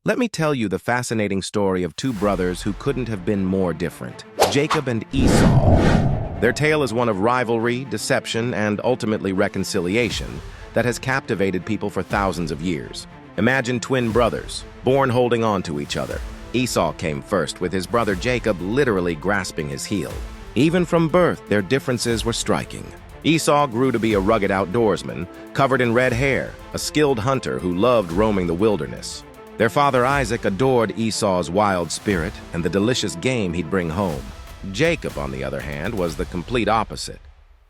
Let me tell you the fascinating story of two brothers who couldn't have been more different, Jacob and Esau. Their tale is one of rivalry, deception, and ultimately reconciliation that has captivated people for thousands of years. Imagine twin brothers, born holding on to each other. Esau came first, with his brother Jacob literally grasping his heel. Even from birth, their differences were striking. Esau grew to be a rugged outdoorsman, covered in red hair, a skilled hunter who loved roaming the wilderness. Their father Isaac adored Esau's wild spirit and the delicious game he'd bring home. Jacob, on the other hand, was the complete opposite.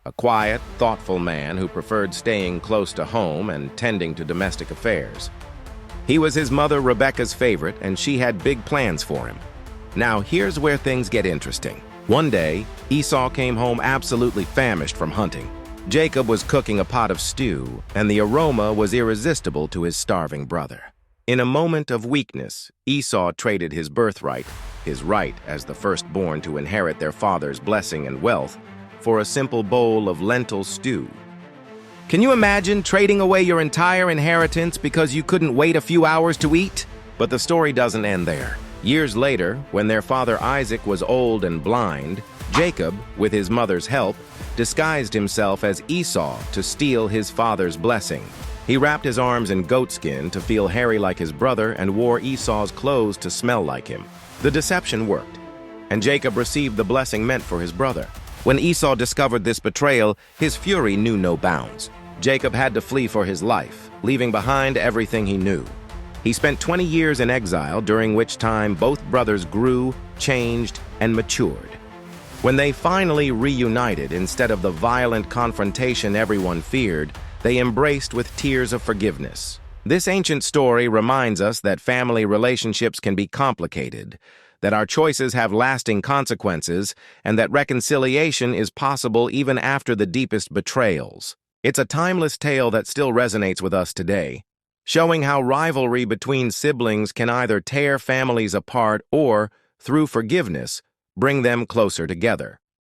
A quiet, thoughtful man who preferred staying close to home and tending to domestic affairs. He was his mother Rebekah's favorite, and she had big plans for him. Now, here's where things get interesting. One day, Esau came home absolutely famished from hunting. Jacob was cooking a pot of stew, and the aroma was irresistible to his starving brother. In a moment of weakness, Esau traded his birthright, his right as the firstborn to inherit their father's blessing and wealth, for a simple bowl of lentil stew. Can you imagine trading away your entire inheritance because you couldn't wait a few hours to eat? But the story doesn't end there. Years later, when their father Isaac was old and blind, Jacob, with his mother's help, disguised himself as Esau to steal his father's blessing. He wrapped his arms in goatskin to feel hairy like his brother and wore Esau's clothes to smell like him. The deception worked, and Jacob received the blessing meant for his brother. When Esau discovered this betrayal, his fury knew no bounds. Jacob had to flee for his life, leaving behind everything he knew. He spent 20 years in exile, during which time both brothers grew, changed, and matured. When they finally reunited, instead of the violent confrontation everyone feared, they embraced with tears of forgiveness. This ancient story reminds us that family relationships can be complicated, that our choices have lasting consequences, and that reconciliation is possible even after the deepest betrayals. It's a timeless tale that still resonates with us today, showing how rivalry between siblings can either tear families apart or, through forgiveness, bring them closer together.